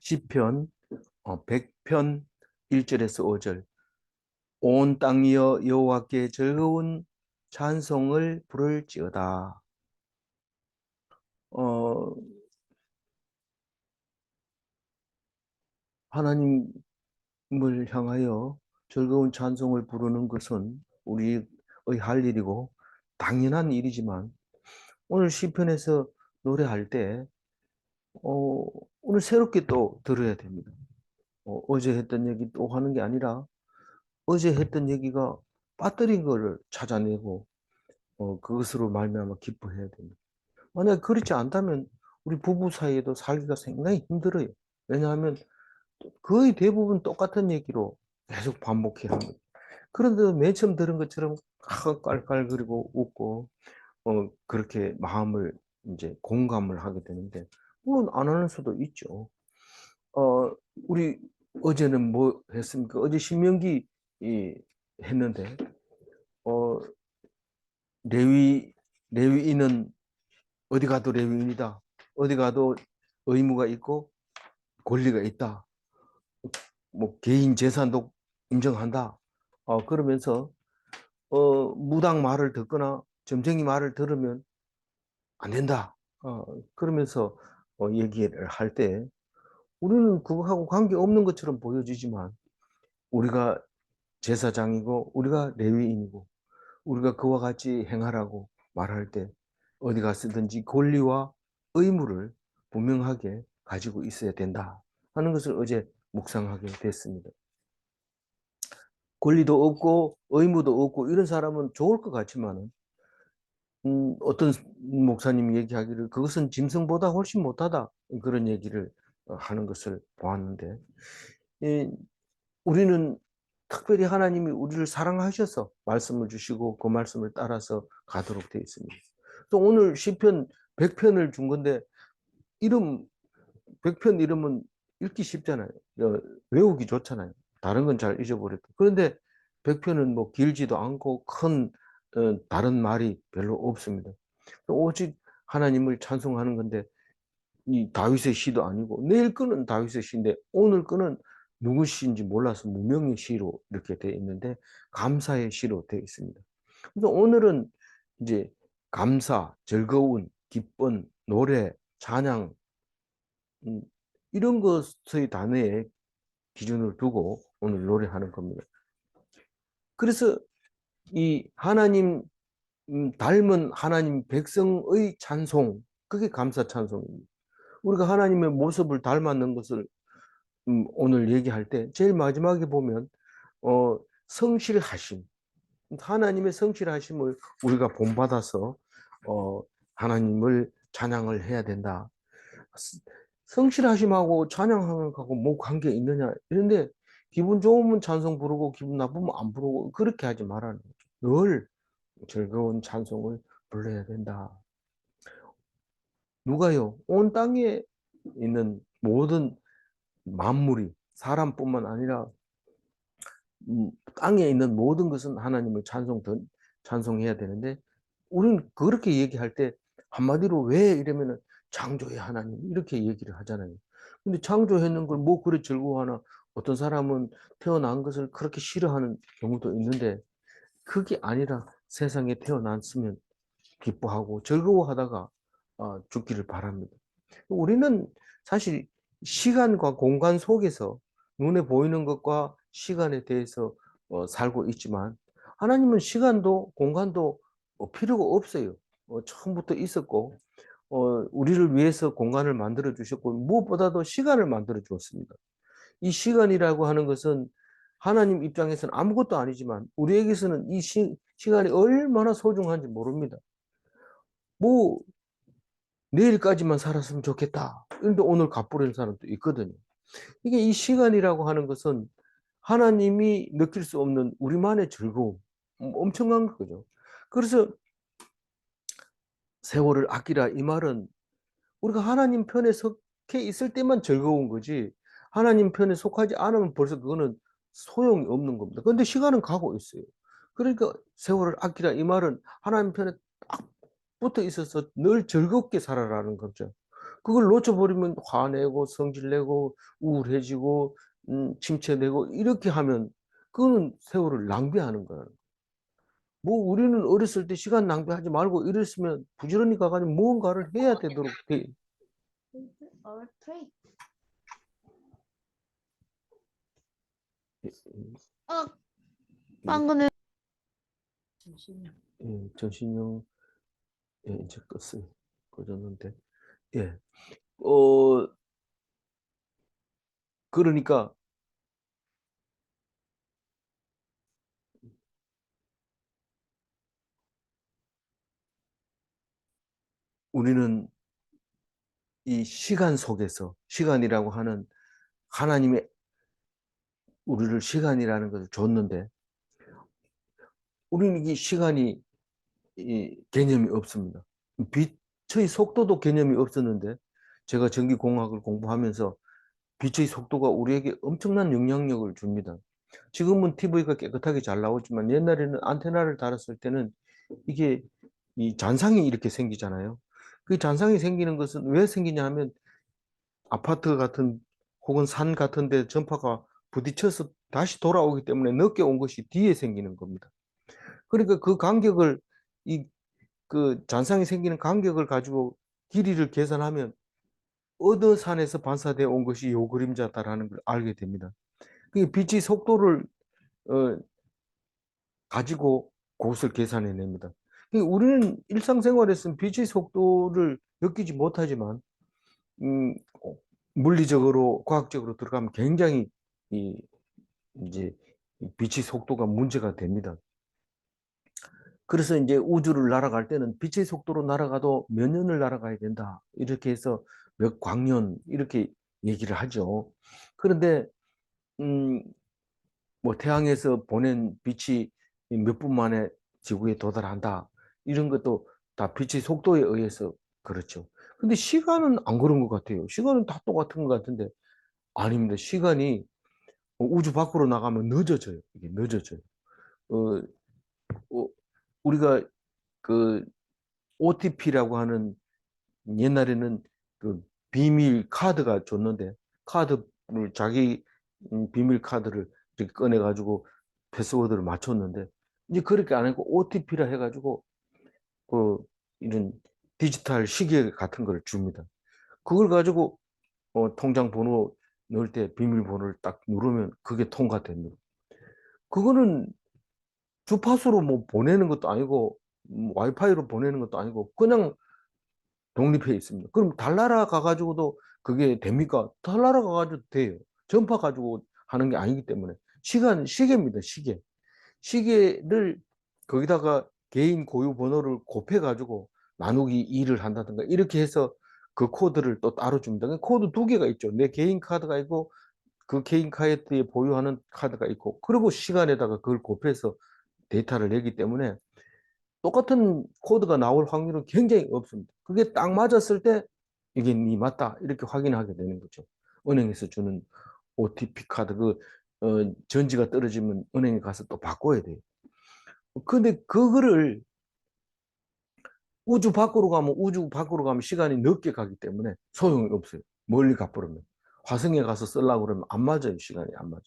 시편 100편 1절에서 5절. 온 땅이여 여호와께 즐거운 찬송을 부를지어다. 어, 하나님을 향하여 즐거운 찬송을 부르는 것은 우리의 할 일이고 당연한 일이지만, 오늘 시편에서 노래할 때 어, 오늘 새롭게 또 들어야 됩니다. 어제 했던 얘기 또 하는 게 아니라, 어제 했던 얘기가 빠뜨린 거를 찾아내고 그것으로 말미암아 기뻐해야 됩니다. 만약 그렇지 않다면 우리 부부 사이에도 살기가 상당히 힘들어요. 왜냐하면 거의 대부분 똑같은 얘기로 계속 반복해야 합니다. 그런데 맨 처음 들은 것처럼 깔깔거리고 웃고 그렇게 마음을 이제 공감을 하게 되는데, 물론 안 하는 수도 있죠. 우리 어제는 뭐 했습니까? 어제 신명기 했는데, 어, 레위 레위인은 어디 가도 레위인이다. 어디 가도 의무가 있고 권리가 있다. 뭐 개인 재산도 인정한다. 그러면서 무당 말을 듣거나 점쟁이 말을 들으면 안 된다. 그러면서 얘기를 할 때 우리는 그거하고 관계없는 것처럼 보여지지만, 우리가 제사장이고 우리가 레위인이고 우리가 그와 같이 행하라고 말할 때 어디 갔든지 권리와 의무를 분명하게 가지고 있어야 된다 하는 것을 어제 묵상하게 됐습니다. 권리도 없고 의무도 없고 이런 사람은 좋을 것 같지만, 어떤 목사님이 얘기하기를 그것은 짐승보다 훨씬 못하다, 그런 얘기를 하는 것을 보았는데, 우리는 특별히 하나님이 우리를 사랑하셔서 말씀을 주시고 그 말씀을 따라서 가도록 되어 있습니다. 또 오늘 시편 100편을 준 건데, 이름 100편 이름은 읽기 쉽잖아요. 외우기 좋잖아요. 다른 건 잘 잊어버렸고. 그런데 100편은 뭐 길지도 않고 큰 다른 말이 별로 없습니다. 오직 하나님을 찬송하는 건데, 이 다윗의 시도 아니고, 내일 거는 다윗의 시인데 오늘 거는 누구 시인지 몰라서 무명의 시로 이렇게 되어 있는데, 감사의 시로 되어 있습니다. 그래서 오늘은 이제 감사, 즐거운, 기쁜, 노래, 찬양, 음, 이런 것의 단어에 기준을 두고 오늘 노래하는 겁니다. 그래서 이 하나님 닮은 하나님 백성의 찬송, 그게 감사 찬송입니다. 우리가 하나님의 모습을 닮았는 것을 오늘 얘기할 때 제일 마지막에 보면 성실하심, 하나님의 성실하심을 우리가 본받아서 어, 하나님을 찬양을 해야 된다. 성실하심하고 찬양하는 거하고 뭐 관계 있느냐 이런데, 기분 좋으면 찬송 부르고 기분 나쁘면 안 부르고 그렇게 하지 말라는 거죠. 늘 즐거운 찬송을 불러야 된다. 누가요? 온 땅에 있는 모든 만물이, 사람뿐만 아니라 땅에 있는 모든 것은 하나님을 찬송해야 되는데, 우리는 그렇게 얘기할 때 한마디로 왜 이러면은 창조의 하나님 이렇게 얘기를 하잖아요. 근데 창조했는 걸 뭐 그래 즐거워하나? 어떤 사람은 태어난 것을 그렇게 싫어하는 경우도 있는데, 그게 아니라 세상에 태어났으면 기뻐하고 즐거워하다가 죽기를 바랍니다. 우리는 사실 시간과 공간 속에서 눈에 보이는 것과 시간에 대해서 살고 있지만, 하나님은 시간도 공간도 필요가 없어요. 처음부터 있었고, 우리를 위해서 공간을 만들어 주셨고, 무엇보다도 시간을 만들어 주었습니다. 이 시간이라고 하는 것은 하나님 입장에서는 아무것도 아니지만, 우리에게서는 이 시간이 얼마나 소중한지 모릅니다. 뭐 내일까지만 살았으면 좋겠다, 그런데 오늘 갚으려는 사람도 있거든요. 이게 이 시간이라고 하는 것은 하나님이 느낄 수 없는 우리만의 즐거움, 엄청난 거죠. 그래서 세월을 아끼라 이 말은 우리가 하나님 편에 속해 있을 때만 즐거운 거지, 하나님 편에 속하지 않으면 벌써 그거는 소용이 없는 겁니다. 그런데 시간은 가고 있어요. 그러니까 세월을 아끼라 이 말은 하나님 편에 딱 붙어 있어서 늘 즐겁게 살아라는 거죠. 그걸 놓쳐버리면 화내고 성질내고 우울해지고 침체되고 이렇게 하면 그거는 세월을 낭비하는 거예요. 뭐 우리는 어렸을 때 시간 낭비하지 말고 이랬으면 부지런히 가가지고 무언가를 해야 되도록 돼. 방금은 예, 전신형 이제 껐어요. 꺼졌는데. 예. 그러니까 우리는 이 시간 속에서 시간이라고 하는 하나님의 우리를 시간이라는 것을 줬는데 우리는 이 시간이 개념이 없습니다. 빛의 속도도 개념이 없었는데 제가 전기공학을 공부하면서 빛의 속도가 우리에게 엄청난 영향력을 줍니다. 지금은 TV가 깨끗하게 잘 나오지만 옛날에는 안테나를 달았을 때는 이게 이 잔상이 이렇게 생기잖아요. 그 잔상이 생기는 것은 왜 생기냐 하면 아파트 같은 혹은 산 같은 데 전파가 부딪혀서 다시 돌아오기 때문에 늦게 온 것이 뒤에 생기는 겁니다. 그러니까 그 간격을 이 그 잔상이 생기는 간격을 가지고 길이를 계산하면 어느 산에서 반사되어 온 것이 요 그림자다라는 걸 알게 됩니다. 그 빛의 속도를 어, 가지고 그것을 계산해 냅니다. 우리는 일상생활에서는 빛의 속도를 느끼지 못하지만 음, 물리적으로 과학적으로 들어가면 굉장히 이 이제 빛의 속도가 문제가 됩니다. 그래서 이제 우주를 날아갈 때는 빛의 속도로 날아가도 몇 년을 날아가야 된다. 이렇게 해서 몇 광년 이렇게 얘기를 하죠. 그런데 음, 뭐 태양에서 보낸 빛이 몇 분 만에 지구에 도달한다. 이런 것도 다 빛의 속도에 의해서 그렇죠. 근데 시간은 안 그런 것 같아요. 시간은 다 똑같은 것 같은데 아닙니다. 시간이 우주 밖으로 나가면 늦어져요. 이게 늦어져요. 어, 어, 우리가 그 OTP라고 하는 옛날에는 그 비밀 카드가 줬는데 카드를 자기 비밀 카드를 이렇게 꺼내 가지고 패스워드를 맞췄는데 이제 그렇게 안 하고 OTP라 해가지고 그 이런 디지털 시계 같은 걸 줍니다. 그걸 가지고 통장 번호 넣을 때 비밀번호를 딱 누르면 그게 통과됩니다. 그거는 주파수로 뭐 보내는 것도 아니고 와이파이로 보내는 것도 아니고 그냥 독립해 있습니다. 그럼 달나라 가가지고도 그게 됩니까? 달나라 가가지고 돼요. 전파 가지고 하는 게 아니기 때문에 시계입니다. 시계. 시계를 거기다가 개인 고유 번호를 곱해가지고 나누기 2를 한다든가 이렇게 해서 그 코드를 또 따로 줍니다. 코드 두 개가 있죠. 내 개인 카드가 있고 그 개인 카드에 보유하는 카드가 있고 그리고 시간에다가 그걸 곱해서 데이터를 내기 때문에 똑같은 코드가 나올 확률은 굉장히 없습니다. 그게 딱 맞았을 때 이게 니 맞다 이렇게 확인하게 되는 거죠. 은행에서 주는 OTP 카드 전지가 떨어지면 은행에 가서 또 바꿔야 돼요. 근데 그거를 우주 밖으로 가면 시간이 늦게 가기 때문에 소용이 없어요. 멀리 가버리면. 화성에 가서 쓰려고 그러면 안 맞아요. 시간이 안 맞아요.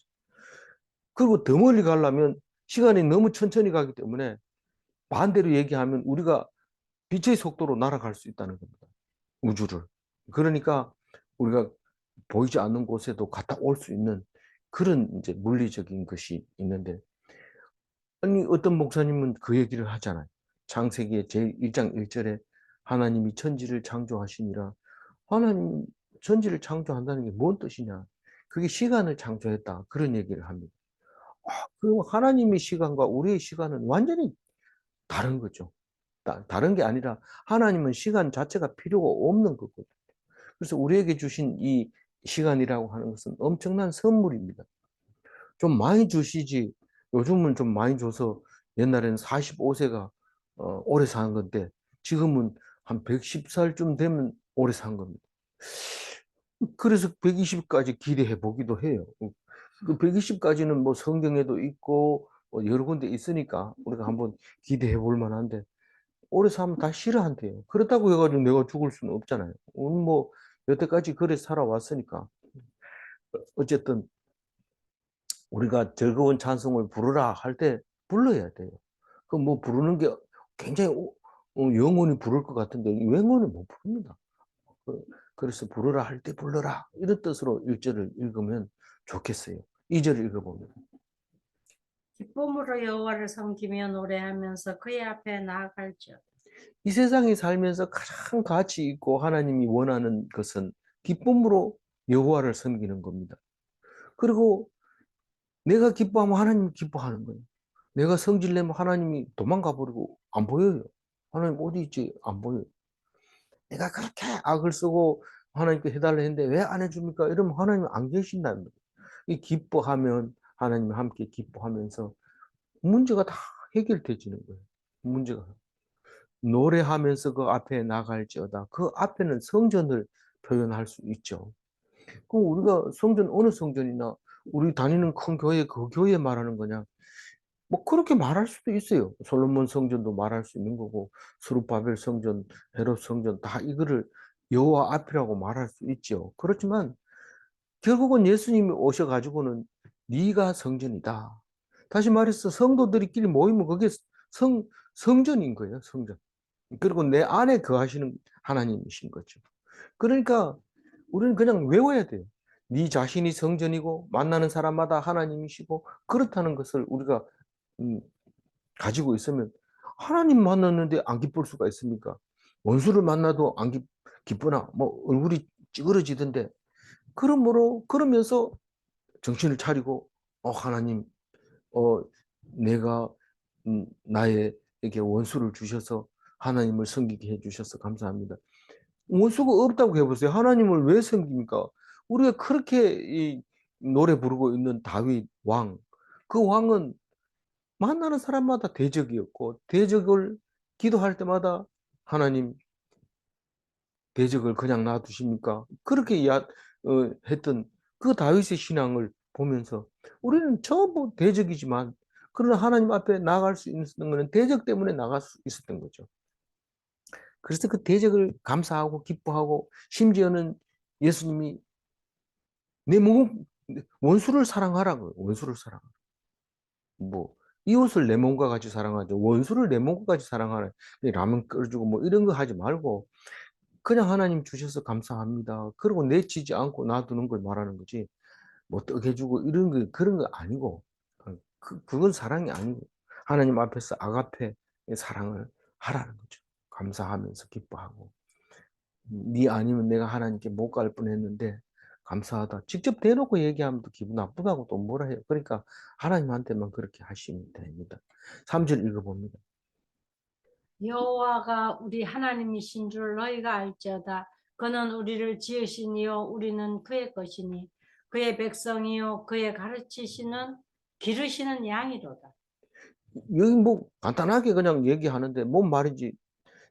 그리고 더 멀리 가려면 시간이 너무 천천히 가기 때문에 반대로 얘기하면 우리가 빛의 속도로 날아갈 수 있다는 겁니다. 우주를. 그러니까 우리가 보이지 않는 곳에도 갔다 올 수 있는 그런 이제 물리적인 것이 있는데 아니 어떤 목사님은 그 얘기를 하잖아요. 창세기의 제1장 1절에 하나님이 천지를 창조하시니라. 하나님 천지를 창조한다는 게 뭔 뜻이냐? 그게 시간을 창조했다. 그런 얘기를 합니다. 그리고 하나님의 시간과 우리의 시간은 완전히 다른 거죠. 다른 게 아니라 하나님은 시간 자체가 필요가 없는 거거든요. 그래서 우리에게 주신 이 시간이라고 하는 것은 엄청난 선물입니다. 좀 많이 주시지. 요즘은 좀 많이 줘서 옛날에는 45세가 오래 사는 건데 지금은 한 110살쯤 되면 오래 산 겁니다. 그래서 120까지 기대해 보기도 해요. 그 120까지는 뭐 성경에도 있고 여러 군데 있으니까 우리가 한번 기대해 볼 만한데 오래 살면 다 싫어한대요. 그렇다고 해가지고 내가 죽을 수는 없잖아요. 오늘 뭐 여태까지 그래 살아왔으니까. 어쨌든 우리가 즐거운 찬송을 부르라 할 때 불러야 돼요. 그 뭐 부르는 게 굉장히 영원히 부를 것 같은데 영원히 못 부릅니다. 그래서 부르라 할 때 불러라 이런 뜻으로 1절을 읽으면 좋겠어요. 2절 읽어봅니다. 기쁨으로 여호와를 섬기며 노래하면서 그의 앞에 나아갈지어다. 이 세상에 살면서 가장 가치 있고 하나님이 원하는 것은 기쁨으로 여호와를 섬기는 겁니다. 그리고 내가 기뻐하면 하나님이 기뻐하는 거예요. 내가 성질내면 하나님이 도망가 버리고 안 보여요. 하나님 어디 있지? 안 보여요. 내가 그렇게 악을 쓰고 하나님께 해달라 했는데 왜 안 해줍니까? 이러면 하나님이 안 계신다는 거예요. 이 기뻐하면 하나님이 함께 기뻐하면서 문제가 다 해결되지는 거예요. 문제가. 노래하면서 그 앞에 나갈지어다. 그 앞에는 성전을 표현할 수 있죠. 그럼 우리가 성전, 어느 성전이나 우리 다니는 큰 교회, 그 교회 말하는 거냐? 뭐 그렇게 말할 수도 있어요. 솔로몬 성전도 말할 수 있는 거고, 스룹바벨 성전, 헤롯 성전 다 이거를 여호와 앞이라고 말할 수 있죠. 그렇지만 결국은 예수님이 오셔가지고는 네가 성전이다. 다시 말해서 성도들끼리 모이면 그게 성전인 거예요. 성전. 그리고 내 안에 거하시는 하나님이신 거죠. 그러니까 우리는 그냥 외워야 돼요. 네 자신이 성전이고 만나는 사람마다 하나님이시고 그렇다는 것을 우리가 음, 가지고 있으면 하나님 만났는데 안 기쁠 수가 있습니까? 원수를 만나도 안 기쁘나 뭐 얼굴이 찌그러지던데 그러면서 정신을 차리고 하나님 어 내가 나의 이렇게 원수를 주셔서 하나님을 섬기게 해주셔서 감사합니다. 원수가 없다고 해보세요. 하나님을 왜 섬깁니까? 우리가 그렇게 이 노래 부르고 있는 다윗 왕, 그 왕은 만나는 사람마다 대적이었고 대적을 기도할 때마다 하나님 대적을 그냥 놔두십니까? 그렇게 했던 그 다윗의 신앙을 보면서 우리는 전부 대적이지만 그러나 하나님 앞에 나갈 수 있는 것은 대적 때문에 나갈 수 있었던 거죠. 그래서 그 대적을 감사하고 기뻐하고 심지어는 예수님이 내 몸, 원수를 사랑하라고요. 원수를 사랑. 뭐 이웃을 내 몸과 같이 사랑하죠. 원수를 내 몸과 같이 사랑하는 라면 끓여주고 뭐 이런 거 하지 말고 그냥 하나님 주셔서 감사합니다. 그리고 내치지 않고 놔두는 걸 말하는 거지. 뭐 떡해주고 이런 거 그런 거 아니고 그건 사랑이 아니고 하나님 앞에서 아가페 사랑을 하라는 거죠. 감사하면서 기뻐하고 네 아니면 내가 하나님께 못 갈 뻔했는데 감사하다. 직접 대놓고 얘기하면 또 기분 나쁘다고 또 뭐라 해요. 그러니까 하나님한테만 그렇게 하시면 됩니다. 3절 읽어봅니다. 여호와가 우리 하나님이신 줄 너희가 알지어다. 그는 우리를 지으시니요 우리는 그의 것이니 그의 백성이요 그의 가르치시는 기르시는 양이로다. 여기 뭐 간단하게 그냥 얘기하는데 뭔 말인지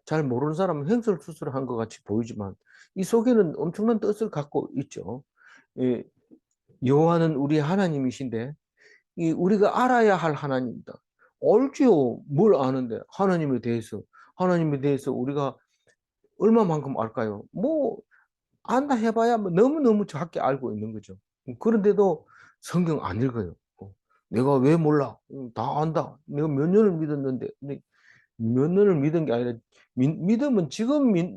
잘 모르는 사람은 횡설수설한 것 같이 보이지만 이 속에는 엄청난 뜻을 갖고 있죠. 예, 여호와는 우리 하나님이신데 이 우리가 알아야 할 하나님이다. 알지요. 뭘 아는데 하나님에 대해서 우리가 얼마만큼 알까요? 뭐 안다 해봐야 뭐 너무너무 작게 알고 있는 거죠. 그런데도 성경 안 읽어요. 내가 왜 몰라? 다 안다. 내가 몇 년을 믿었는데 몇 년을 믿은 게 아니라 믿음은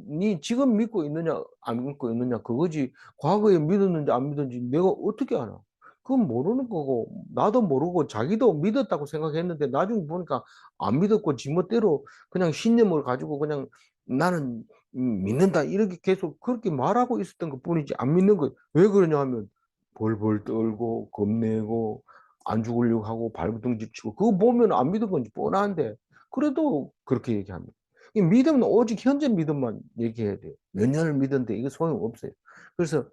니 지금 믿고 있느냐 안 믿고 있느냐 그거지 과거에 믿었는지 안 믿었는지 내가 어떻게 알아? 그건 모르는 거고 나도 모르고 자기도 믿었다고 생각했는데 나중에 보니까 안 믿었고 지멋대로 그냥 신념을 가지고 그냥 나는 믿는다 이렇게 계속 그렇게 말하고 있었던 것 뿐이지 안 믿는 거예요. 왜 그러냐 하면 벌벌 떨고 겁내고 안 죽으려고 하고 발버둥 치고 그거 보면 안 믿은 건지 뻔한데 그래도 그렇게 얘기합니다. 이 믿음은 오직 현재 믿음만 얘기해야 돼요. 몇 년을 믿었는데 이거 소용없어요. 그래서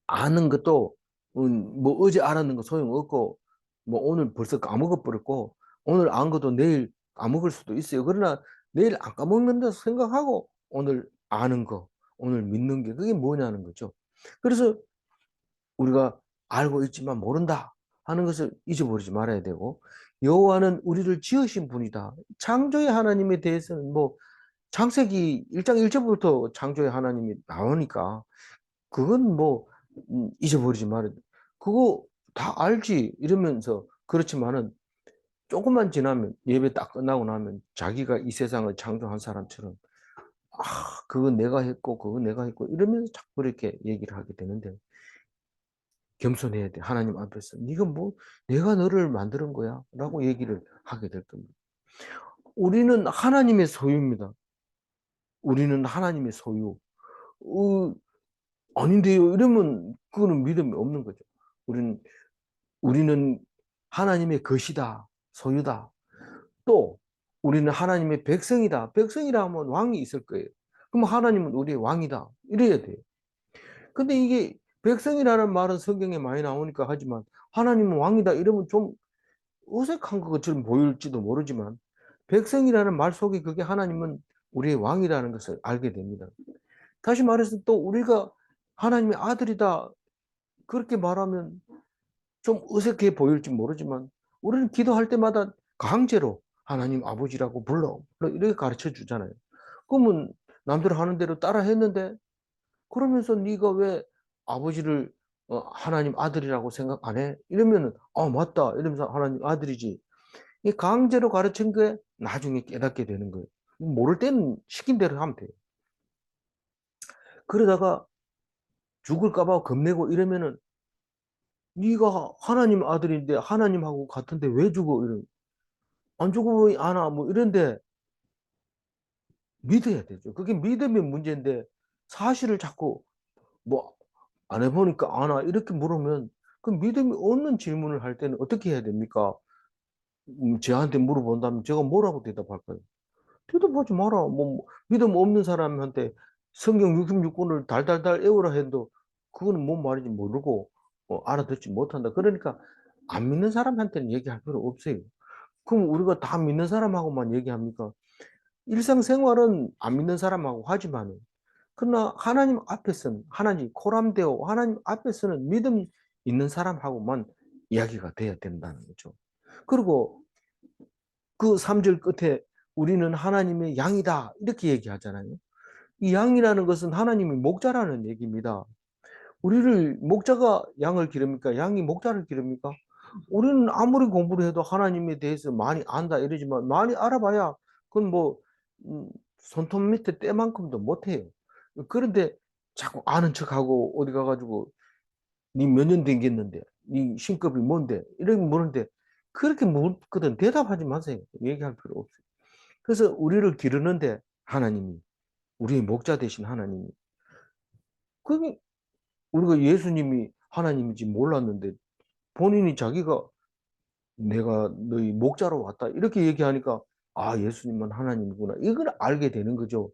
아는 것도 뭐 어제 알았는 거 소용없고 뭐 오늘 벌써 까먹어 버렸고 오늘 안 것도 내일 까먹을 수도 있어요. 그러나 내일 안 까먹는다 생각하고 오늘 아는 거, 오늘 믿는 게 그게 뭐냐는 거죠. 그래서 우리가 알고 있지만 모른다 하는 것을 잊어버리지 말아야 되고 여호와는 우리를 지으신 분이다. 창조의 하나님에 대해서는 뭐 창세기 1장 1절부터 창조의 하나님이 나오니까 그건 뭐 잊어버리지 말아야 돼. 그거 다 알지 이러면서 그렇지만은 조금만 지나면 예배 딱 끝나고 나면 자기가 이 세상을 창조한 사람처럼 그거 내가 했고 그거 내가 했고 이러면서 자꾸 이렇게 얘기를 하게 되는데 겸손해야 돼. 하나님 앞에서 네가 뭐 내가 너를 만드는 거야 라고 얘기를 하게 될 겁니다. 우리는 하나님의 소유입니다. 우리는 하나님의 소유. 어, 아닌데요. 이러면 그거는 믿음이 없는 거죠. 우리는 하나님의 것이다. 소유다. 또 우리는 하나님의 백성이다. 백성이라 하면 왕이 있을 거예요. 그럼 하나님은 우리의 왕이다. 이래야 돼요. 근데 이게 백성이라는 말은 성경에 많이 나오니까 하지만 하나님은 왕이다. 이러면 좀 어색한 것처럼 보일지도 모르지만 백성이라는 말 속에 그게 하나님은 우리의 왕이라는 것을 알게 됩니다. 다시 말해서 또 우리가 하나님의 아들이다. 그렇게 말하면 좀 어색해 보일지 모르지만 우리는 기도할 때마다 강제로 하나님 아버지라고 불러. 이렇게 가르쳐 주잖아요. 그러면 남들 하는 대로 따라 했는데 그러면서 네가 왜 아버지를 하나님 아들이라고 생각 안 해? 이러면은 맞다. 이러면서 하나님 아들이지. 이 강제로 가르친 게 나중에 깨닫게 되는 거예요. 모를 때는 시킨 대로 하면 돼요. 그러다가 죽을까 봐 겁내고 이러면은 네가 하나님 아들인데 하나님하고 같은데 왜 죽어? 이런 안 죽으면 안아 뭐 이런데 믿어야 되죠. 그게 믿음의 문제인데 사실을 자꾸 뭐 안 해보니까 아나 이렇게 물으면 그 믿음이 없는 질문을 할 때는 어떻게 해야 됩니까? 저한테 물어본다면 제가 뭐라고 대답할까요? 대답하지 마라. 뭐 믿음 없는 사람한테 성경 66권을 달달달 외우라 해도 그거는 뭔 말인지 모르고 알아듣지 못한다. 그러니까 안 믿는 사람한테는 얘기할 필요 없어요. 그럼 우리가 다 믿는 사람하고만 얘기합니까? 일상생활은 안 믿는 사람하고 하지만 그러나 하나님 앞에서는 하나님 코람데오 하나님 앞에서는 믿음 있는 사람하고만 이야기가 돼야 된다는 거죠. 그리고 그 3절 끝에 우리는 하나님의 양이다 이렇게 얘기하잖아요. 이 양이라는 것은 하나님의 목자라는 얘기입니다. 우리를 목자가 양을 기릅니까? 양이 목자를 기릅니까? 우리는 아무리 공부를 해도 하나님에 대해서 많이 안다 이러지만 많이 알아봐야 그건 뭐 손톱 밑에 때만큼도 못해요. 그런데 자꾸 아는 척하고 어디 가가지고 니 몇 년 댕겼는데 니 신급이 뭔데 이렇게 물는데 그렇게 묻거든 대답하지 마세요. 얘기할 필요 없어요. 그래서 우리를 기르는데 하나님이 우리의 목자 되신 하나님이 그게 우리가 예수님이 하나님인지 몰랐는데 본인이 자기가 내가 너희 목자로 왔다. 이렇게 얘기하니까, 예수님은 하나님이구나. 이걸 알게 되는 거죠.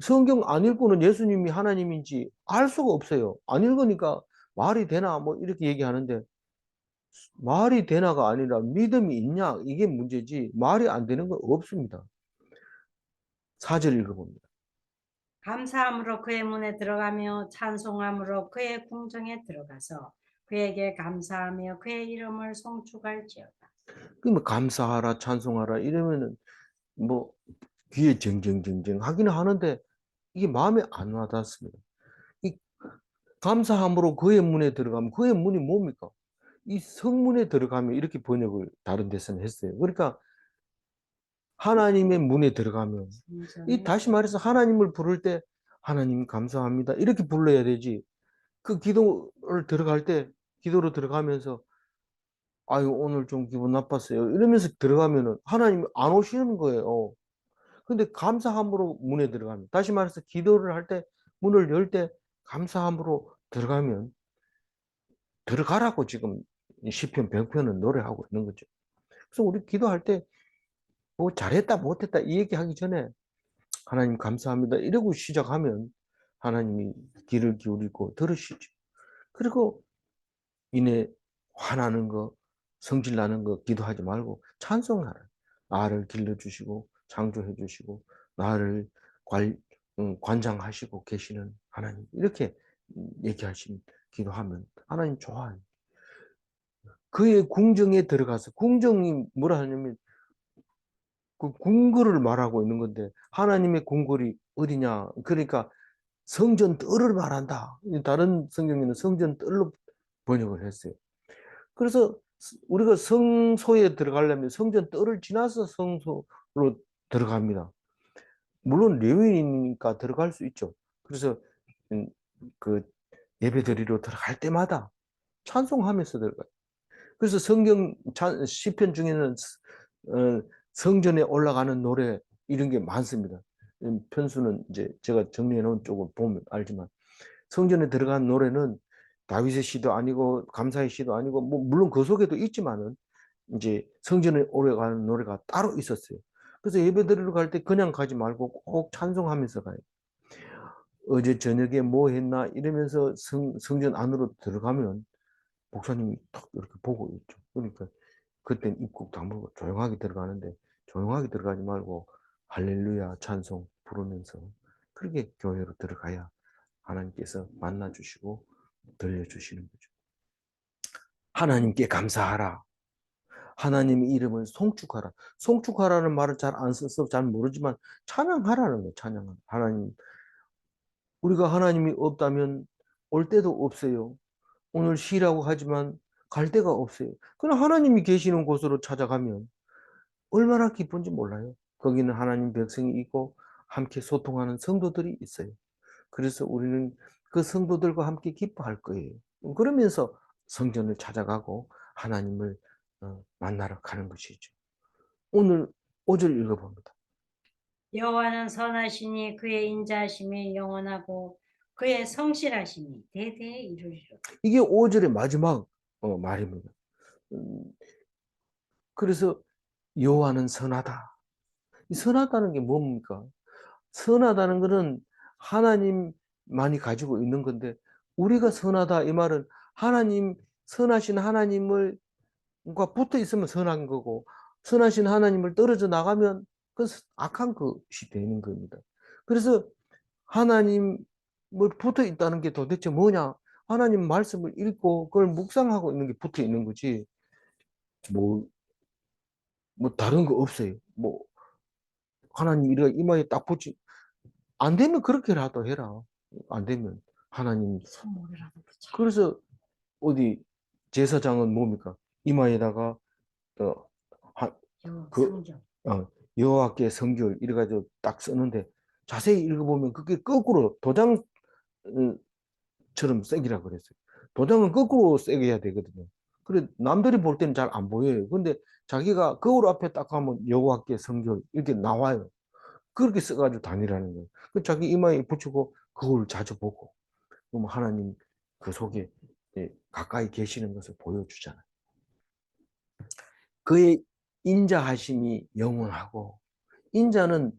성경 안 읽고는 예수님이 하나님인지 알 수가 없어요. 안 읽으니까 말이 되나? 뭐 이렇게 얘기하는데, 말이 되나가 아니라 믿음이 있냐? 이게 문제지. 말이 안 되는 건 없습니다. 4절 읽어봅니다. 감사함으로 그의 문에 들어가며 찬송함으로 그의 궁정에 들어가서 그에게 감사하며 그의 이름을 송축할지어다. 그러면 감사하라, 찬송하라 이러면은 뭐 귀에 정정정정 하기는 하는데 이게 마음에 안 와닿습니다. 이 감사함으로 그의 문에 들어가면 그의 문이 뭡니까? 이 성문에 들어가면 이렇게 번역을 다른 데서는 했어요. 그러니까 하나님의 문에 들어가면 이 다시 말해서 하나님을 부를 때 하나님 감사합니다. 이렇게 불러야 되지. 그 기도를 들어갈 때 기도로 들어가면서 아유 오늘 좀 기분 나빴어요. 이러면서 들어가면은 하나님이 안 오시는 거예요. 근데 감사함으로 문에 들어가면 다시 말해서 기도를 할 때 문을 열 때 감사함으로 들어가면 들어가라고 지금 시편 100편은 노래하고 있는 거죠. 그래서 우리 기도할 때 뭐 잘했다 못했다 이 얘기하기 전에 하나님 감사합니다 이러고 시작하면 하나님이 귀를 기울이고 들으시죠. 그리고 이내 화나는 거 성질 나는 거 기도하지 말고 찬송하라. 나를 길러주시고 창조해 주시고 나를 관장하시고 계시는 하나님 이렇게 얘기하시면 기도하면 하나님 좋아요. 그의 궁정에 들어가서 궁정이 뭐라 하냐면 그 궁궐을 말하고 있는 건데 하나님의 궁궐이 어디냐? 그러니까 성전 뜰을 말한다. 다른 성경에는 성전 뜰로 번역을 했어요. 그래서 우리가 성소에 들어가려면 성전 뜰을 지나서 성소로 들어갑니다. 물론 레위인이니까 들어갈 수 있죠. 그래서 음, 그 예배드리러 들어갈 때마다 찬송하면서 들어가요. 그래서 시편 중에는 성전에 올라가는 노래 이런 게 많습니다. 편수는 이제 제가 정리해 놓은 쪽을 보면 알지만 성전에 들어간 노래는 다윗의 시도 아니고 감사의 시도 아니고 뭐 물론 그 속에도 있지만은 이제 성전에 올라가는 노래가 따로 있었어요. 그래서 예배드리러 갈 때 그냥 가지 말고 꼭 찬송하면서 가요. 어제 저녁에 뭐 했나 이러면서 성전 안으로 들어가면 목사님이 탁 이렇게 보고 있죠. 그러니까 그땐 입국 다물고 조용하게 들어가는데 조용하게 들어가지 말고 할렐루야 찬송 부르면서 그렇게 교회로 들어가야 하나님께서 만나주시고 들려주시는 거죠. 하나님께 감사하라. 하나님의 이름을 송축하라. 송축하라는 말을 잘 안 써서 잘 모르지만 찬양하라는 거예요. 찬양. 하나님. 우리가 하나님이 없다면 올 데도 없어요. 오늘 쉬라고 하지만 갈 데가 없어요. 그냥 하나님이 계시는 곳으로 찾아가면 얼마나 기쁜지 몰라요. 거기는 하나님 백성이 있고 함께 소통하는 성도들이 있어요. 그래서 우리는 그 성도들과 함께 기뻐할 거예요. 그러면서 성전을 찾아가고 하나님을 만나러 가는 것이죠. 오늘 5절 읽어봅니다. 여호와는 선하시니 그의 인자하심이 영원하고 그의 성실하심이 대대에 이르리로다. 이게 5절의 마지막 말입니다. 음, 그래서 여호와는 선하다. 이 선하다는 게 뭡니까? 선하다는 것은 하나님만이 가지고 있는 건데 우리가 선하다 이 말은 하나님 선하신 하나님을 과 붙어 있으면 선한 거고 선하신 하나님을 떨어져 나가면 그 악한 것이 되는 겁니다. 그래서 하나님을 붙어 있다는 게 도대체 뭐냐? 하나님 말씀을 읽고 그걸 묵상하고 있는 게 붙어 있는 거지. 뭐, 뭐 다른 거 없어요. 뭐 하나님 이래 이마에 딱 붙이 안 되면 그렇게라도 해라. 안 되면 하나님 선물이라도 붙여. 그래서 어디 제사장은 뭡니까? 이마에다가 어, 그 성경. 여호와께 성결 이래가지고 딱 쓰는데 자세히 읽어보면 그게 거꾸로 도장처럼 쓰기라 그랬어요. 도장은 거꾸로 쓰게 야 되거든요. 그래 남들이 볼 때는 잘 안 보여요. 근데 자기가 거울 앞에 딱 하면 여호와께 성결 이렇게 나와요. 그렇게 써가지고 다니라는 거예요. 그 자기 이마에 붙이고 거울 자주 보고 그럼 하나님 그 속에 가까이 계시는 것을 보여주잖아요. 그의 인자하심이 영원하고 인자는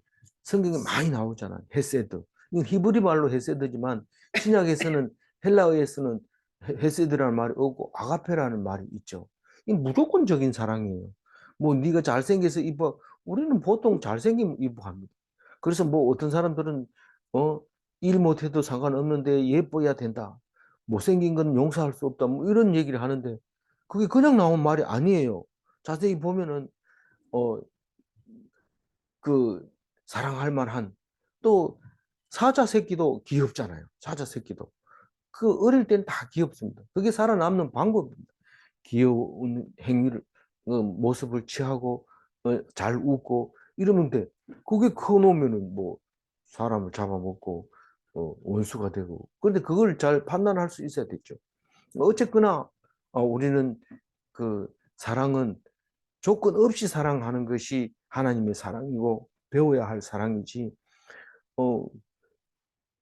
성경에 많이 나오잖아요. 헤세드. 이건 히브리 말로 헤세드지만 신약에서는 헬라어에서는 헤세드라는 말이 없고 아가페라는 말이 있죠. 이건 무조건적인 사랑이에요. 뭐 네가 잘생겨서 이뻐. 우리는 보통 잘생기면 이뻐합니다. 그래서 뭐 어떤 사람들은 어, 일 못해도 상관없는데 예뻐야 된다. 못생긴 건 용서할 수 없다. 뭐 이런 얘기를 하는데 그게 그냥 나온 말이 아니에요. 자세히 보면은 어, 그 사랑할 만한 또 사자 새끼도 귀엽잖아요. 사자 새끼도. 그 어릴 땐 다 귀엽습니다. 그게 살아남는 방법입니다. 귀여운 행위를 모습을 취하고 잘 웃고 이러면 돼. 그게 커놓으면은 뭐 사람을 잡아먹고 원수가 되고. 그런데 그걸 잘 판단할 수 있어야 되죠. 어쨌거나 우리는 그 사랑은 조건 없이 사랑하는 것이 하나님의 사랑이고 배워야 할 사랑이지. 어,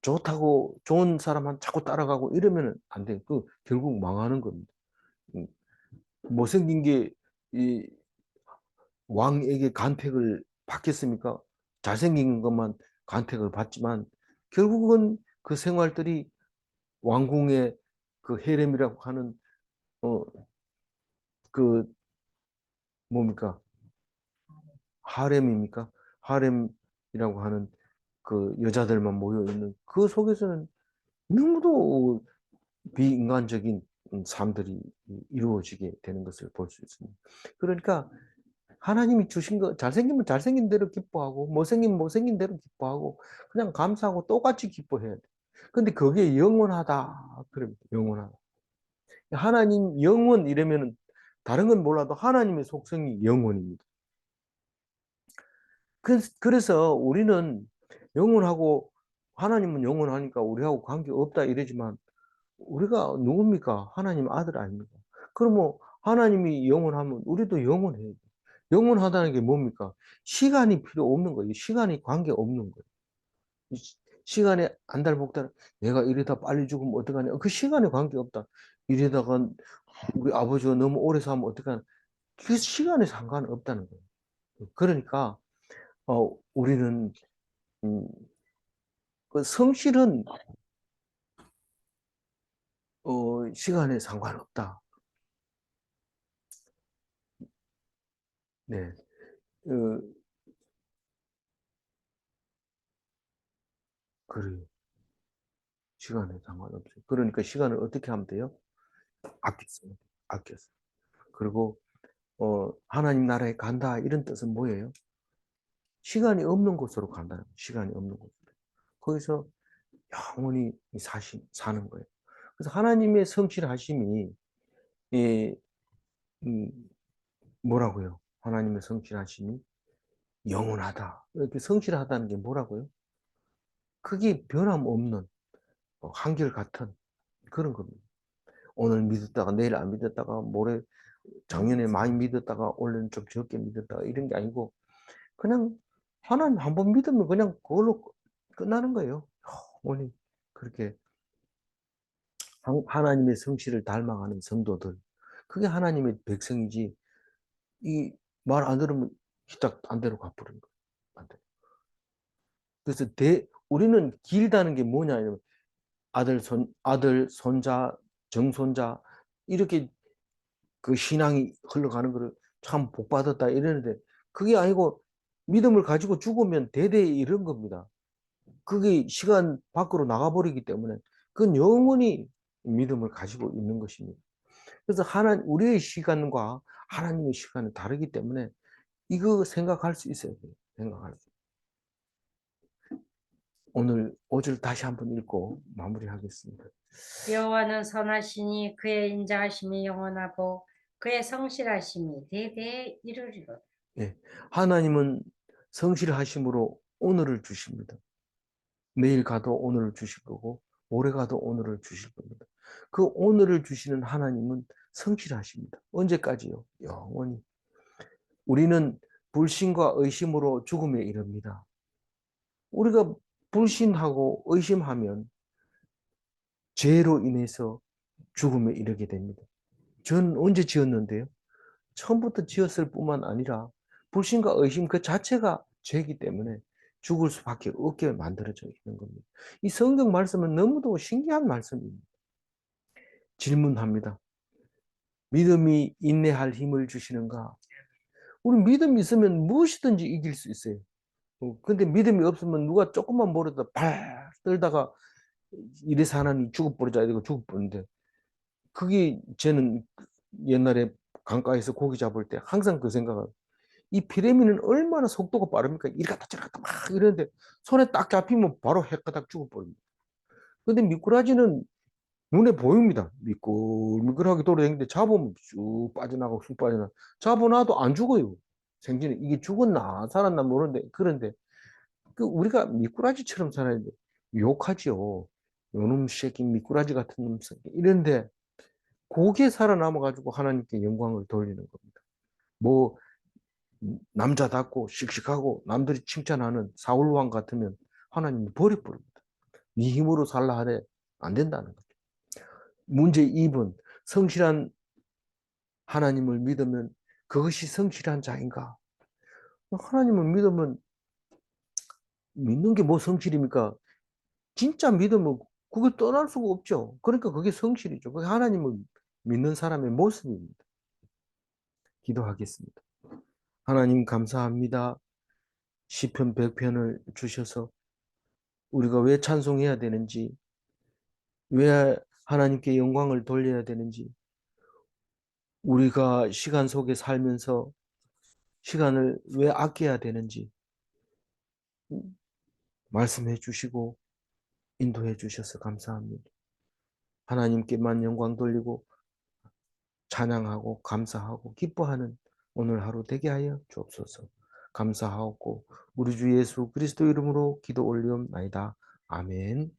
좋다고 좋은 사람한 자꾸 따라가고 이러면 안 돼. 그 결국 망하는 겁니다. 음, 못생긴 게 이 왕에게 간택을 받겠습니까? 잘생긴 것만 간택을 받지만 결국은 그 생활들이 왕궁의 그 헤렘이라고 하는 어, 그 뭡니까? 하렘입니까? 하렘이라고 하는 그 여자들만 모여 있는 그 속에서는 너무도 비인간적인 삶들이 이루어지게 되는 것을 볼 수 있습니다. 그러니까 하나님이 주신 거 잘생기면 잘생긴 대로 기뻐하고 못생기면 못생긴 대로 기뻐하고 그냥 감사하고 똑같이 기뻐해야 돼. 근데 그게 영원하다. 그럽니다. 영원하다. 하나님 영원 이러면은 다른 건 몰라도 하나님의 속성이 영원입니다. 그래서 우리는 영원하고 하나님은 영원하니까 우리하고 관계 없다 이러지만 우리가 누굽니까? 하나님 아들 아닙니까? 그럼 뭐 하나님이 영원하면 우리도 영원해야 돼. 영원하다는 게 뭡니까? 시간이 필요 없는 거예요. 시간이 관계 없는 거예요. 시간에 안달복달 내가 이러다 빨리 죽으면 어떡하냐. 그 시간에 관계 없다. 이러다가 우리 아버지가 너무 오래 살면 어떡하냐. 그 시간에 상관없다는 거예요. 그러니까 우리는 음, 그 성실은 시간에 상관없다. 네. 어, 그래요. 시간에 상관없어요. 그러니까 시간을 어떻게 하면 돼요? 아껴서. 아껴서. 그리고 하나님 나라에 간다 이런 뜻은 뭐예요? 시간이 없는 곳으로 간다는 거예요. 시간이 없는 곳으로. 거기서 영원히 사는 거예요. 그래서 하나님의 성실하심이 이, 음, 뭐라고요? 하나님의 성실하심이 영원하다. 이렇게 성실하다는 게 뭐라고요? 그게 변함없는 한결같은 그런 겁니다. 오늘 믿었다가 내일 안 믿었다가 모레 작년에 많이 믿었다가 올해는 좀 적게 믿었다가 이런 게 아니고 그냥 하나님 한 번 믿으면 그냥 그걸로 끝나는 거예요. 영원히 그렇게 하나님의 성실을 닮아가는 성도들 그게 하나님의 백성이지 이 말 안 들으면 기딱 안 대로 가버리는 거예요. 안 돼. 그래서 우리는 길다는 게 뭐냐 아들, 손자, 정손자 이렇게 그 신앙이 흘러가는 거를 참 복받았다 이러는데 그게 아니고 믿음을 가지고 죽으면 대대 이런 겁니다. 그게 시간 밖으로 나가버리기 때문에 그건 영원히 믿음을 가지고 있는 것입니다. 그래서 우리의 시간과 하나님의 시간은 다르기 때문에 이거 생각할 수 있어야 돼요. 생각할 수. 오늘 5절 다시 한번 읽고 마무리하겠습니다. 여호와는 선하시니 그의 인자하심이 영원하고 그의 성실하심이 대대에 이르리로다. 네. 하나님은 성실하심으로 오늘을 주십니다. 내일 가도 오늘을 주실 거고 올해 가도 오늘을 주실 겁니다. 그 오늘을 주시는 하나님은 성실하십니다. 언제까지요? 영원히. 우리는 불신과 의심으로 죽음에 이릅니다. 우리가 불신하고 의심하면 죄로 인해서 죽음에 이르게 됩니다. 전 언제 지었는데요? 처음부터 지었을 뿐만 아니라 불신과 의심 그 자체가 죄이기 때문에 죽을 수밖에 없게 만들어져 있는 겁니다. 이 성경 말씀은 너무도 신기한 말씀입니다. 질문합니다. 믿음이 인내할 힘을 주시는가? 우리 믿음이 있으면 무엇이든지 이길 수 있어요. 근데 믿음이 없으면 누가 조금만 모르다 발 떨다가 이래서 하나님 죽어버리자 이러고 죽어버리는데 그게 저는 옛날에 강가에서 고기 잡을 때 항상 그 생각을 이 피레미는 얼마나 속도가 빠릅니까? 이리 갔다 저리 갔다 막 이러는데 손에 딱 잡히면 바로 해가닥 죽어버립니다. 근데 미꾸라지는 눈에 보입니다. 미끌미끌하게 돌아다니는데 잡으면 쭉 빠져나가고 쑥 빠져나가. 잡아놔도 안 죽어요. 생쥐는 이게 죽었나 살았나 모르는데 그런데 그 우리가 미꾸라지처럼 살아야 돼. 욕하지요. 요놈 새끼 미꾸라지 같은 놈 새끼 이런데 고기에 살아남아가지고 하나님께 영광을 돌리는 겁니다. 뭐 남자답고 씩씩하고 남들이 칭찬하는 사울왕 같으면 하나님이 버려버립니다. 네 힘으로 살라 하되 안 된다는 거죠. 문제 2번 성실한 하나님을 믿으면 그것이 성실한 자인가? 하나님을 믿으면 믿는 게 뭐 성실입니까? 진짜 믿으면 그걸 떠날 수가 없죠. 그러니까 그게 성실이죠. 그게 하나님을 믿는 사람의 모습입니다. 기도하겠습니다. 하나님 감사합니다. 시편 100편을 주셔서 우리가 왜 찬송해야 되는지, 왜 하나님께 영광을 돌려야 되는지, 우리가 시간 속에 살면서 시간을 왜 아껴야 되는지 말씀해 주시고 인도해 주셔서 감사합니다. 하나님께만 영광 돌리고 찬양하고 감사하고 기뻐하는 오늘 하루 되게 하여 주옵소서. 감사하고 우리 주 예수 그리스도 이름으로 기도 올리옵나이다. 아멘.